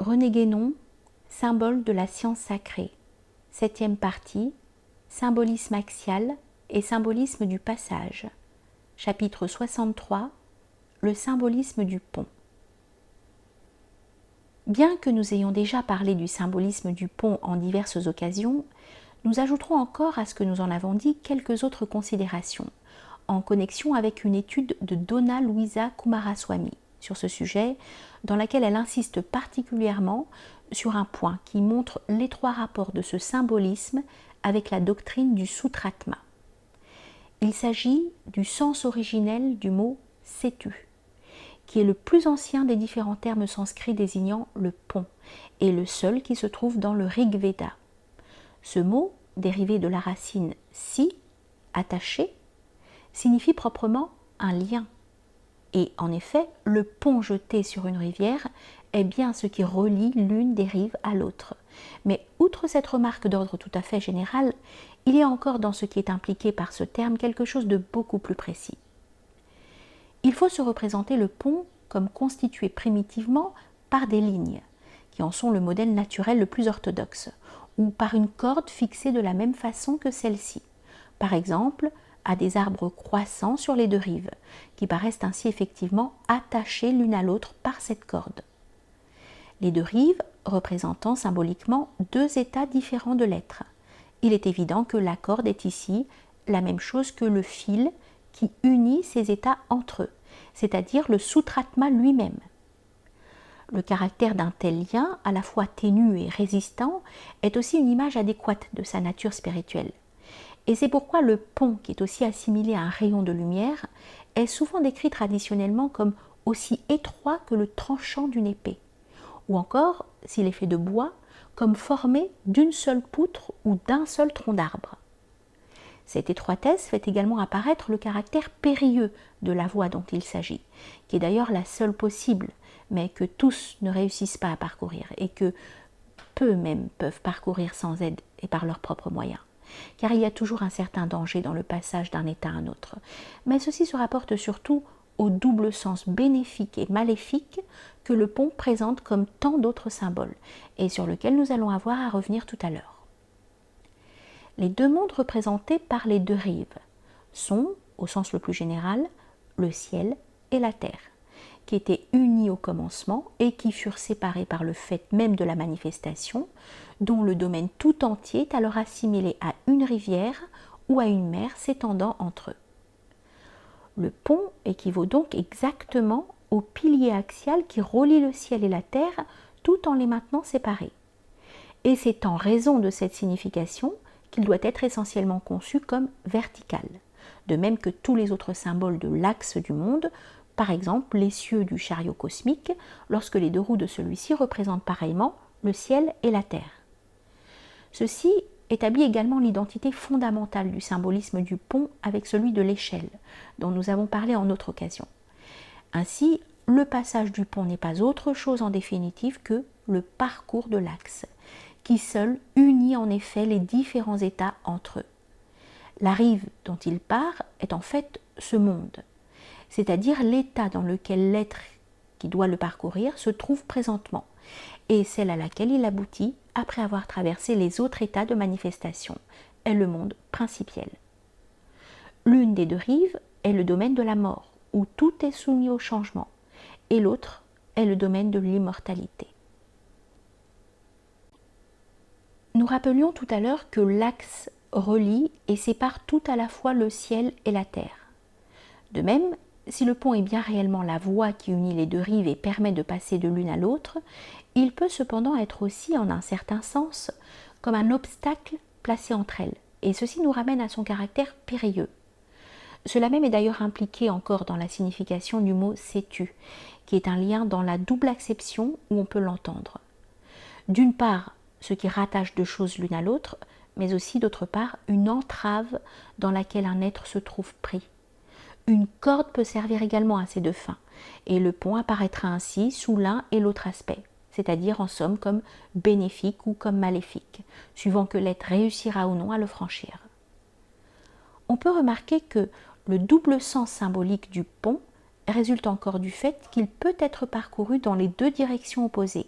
René Guénon, symbole de la science sacrée. 7e partie, symbolisme axial et symbolisme du passage. Chapitre 63, le symbolisme du pont. Bien que nous ayons déjà parlé du symbolisme du pont en diverses occasions, nous ajouterons encore à ce que nous en avons dit quelques autres considérations, en connexion avec une étude de Donna Luisa Coomaraswamy sur ce sujet, dans laquelle elle insiste particulièrement sur un point qui montre l'étroit rapport de ce symbolisme avec la doctrine du Sutratma. Il s'agit du sens originel du mot « setu », qui est le plus ancien des différents termes sanscrits désignant le pont, et le seul qui se trouve dans le Rig Veda. Ce mot, dérivé de la racine si, attaché, signifie proprement un lien. Et en effet, le pont jeté sur une rivière est bien ce qui relie l'une des rives à l'autre. Mais outre cette remarque d'ordre tout à fait général, il y a encore dans ce qui est impliqué par ce terme quelque chose de beaucoup plus précis. Il faut se représenter le pont comme constitué primitivement par des lignes, qui en sont le modèle naturel le plus orthodoxe, ou par une corde fixée de la même façon que celle-ci. Par exemple, à des arbres croissants sur les deux rives, qui paraissent ainsi effectivement attachés l'une à l'autre par cette corde. Les deux rives représentant symboliquement deux états différents de l'être. Il est évident que la corde est ici la même chose que le fil qui unit ces états entre eux, c'est-à-dire le Sutratma lui-même. Le caractère d'un tel lien, à la fois ténu et résistant, est aussi une image adéquate de sa nature spirituelle. Et c'est pourquoi le pont, qui est aussi assimilé à un rayon de lumière, est souvent décrit traditionnellement comme aussi étroit que le tranchant d'une épée, ou encore, s'il est fait de bois, comme formé d'une seule poutre ou d'un seul tronc d'arbre. Cette étroitesse fait également apparaître le caractère périlleux de la voie dont il s'agit, qui est d'ailleurs la seule possible, mais que tous ne réussissent pas à parcourir, et que peu même peuvent parcourir sans aide et par leurs propres moyens. Car il y a toujours un certain danger dans le passage d'un état à un autre. Mais ceci se rapporte surtout au double sens bénéfique et maléfique que le pont présente comme tant d'autres symboles, et sur lequel nous allons avoir à revenir tout à l'heure. Les deux mondes représentés par les deux rives sont, au sens le plus général, le ciel et la terre, qui étaient unis au commencement et qui furent séparés par le fait même de la manifestation, dont le domaine tout entier est alors assimilé à une rivière ou à une mer s'étendant entre eux. Le pont équivaut donc exactement au pilier axial qui relie le ciel et la terre tout en les maintenant séparés. Et c'est en raison de cette signification qu'il doit être essentiellement conçu comme vertical, de même que tous les autres symboles de l'axe du monde, par exemple l'essieu du chariot cosmique, lorsque les deux roues de celui-ci représentent pareillement le ciel et la terre. Ceci établit également l'identité fondamentale du symbolisme du pont avec celui de l'échelle, dont nous avons parlé en autre occasion. Ainsi, le passage du pont n'est pas autre chose en définitive que le parcours de l'axe, qui seul unit en effet les différents états entre eux. La rive dont il part est en fait ce monde, c'est-à-dire l'état dans lequel l'être qui doit le parcourir se trouve présentement, et celle à laquelle il aboutit après avoir traversé les autres états de manifestation, est le monde principiel. L'une des deux rives est le domaine de la mort, où tout est soumis au changement, et l'autre est le domaine de l'immortalité. Nous rappelions tout à l'heure que l'axe relie et sépare tout à la fois le ciel et la terre. De même, si le pont est bien réellement la voie qui unit les deux rives et permet de passer de l'une à l'autre, il peut cependant être aussi, en un certain sens, comme un obstacle placé entre elles, et ceci nous ramène à son caractère périlleux. Cela même est d'ailleurs impliqué encore dans la signification du mot « setu », qui est un lien dans la double acception où on peut l'entendre. D'une part, ce qui rattache deux choses l'une à l'autre, mais aussi d'autre part une entrave dans laquelle un être se trouve pris. Une corde peut servir également à ces deux fins, et le pont apparaîtra ainsi sous l'un et l'autre aspect, c'est-à-dire en somme comme bénéfique ou comme maléfique, suivant que l'être réussira ou non à le franchir. On peut remarquer que le double sens symbolique du pont résulte encore du fait qu'il peut être parcouru dans les deux directions opposées,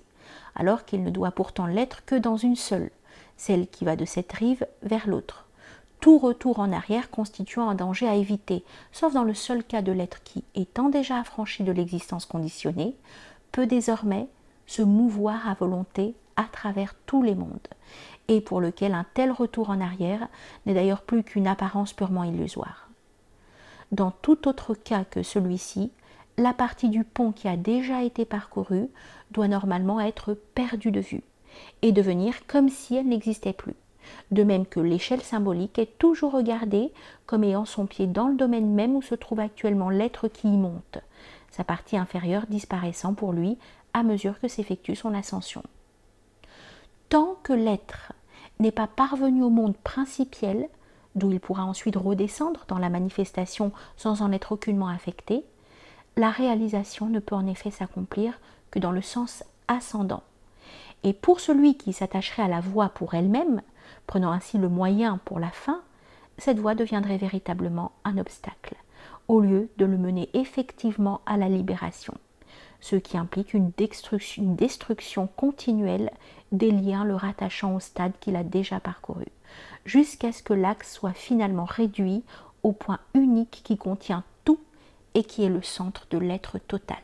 alors qu'il ne doit pourtant l'être que dans une seule, celle qui va de cette rive vers l'autre. Tout retour en arrière constituant un danger à éviter, sauf dans le seul cas de l'être qui, étant déjà affranchi de l'existence conditionnée, peut désormais se mouvoir à volonté à travers tous les mondes, et pour lequel un tel retour en arrière n'est d'ailleurs plus qu'une apparence purement illusoire. Dans tout autre cas que celui-ci, la partie du pont qui a déjà été parcourue doit normalement être perdue de vue et devenir comme si elle n'existait plus. De même que l'échelle symbolique est toujours regardée comme ayant son pied dans le domaine même où se trouve actuellement l'être qui y monte, sa partie inférieure disparaissant pour lui à mesure que s'effectue son ascension. Tant que l'être n'est pas parvenu au monde principiel, d'où il pourra ensuite redescendre dans la manifestation sans en être aucunement affecté, la réalisation ne peut en effet s'accomplir que dans le sens ascendant. Et pour celui qui s'attacherait à la voie pour elle-même, prenant ainsi le moyen pour la fin, cette voie deviendrait véritablement un obstacle, au lieu de le mener effectivement à la libération, ce qui implique une destruction continuelle des liens le rattachant au stade qu'il a déjà parcouru, jusqu'à ce que l'axe soit finalement réduit au point unique qui contient tout et qui est le centre de l'être total.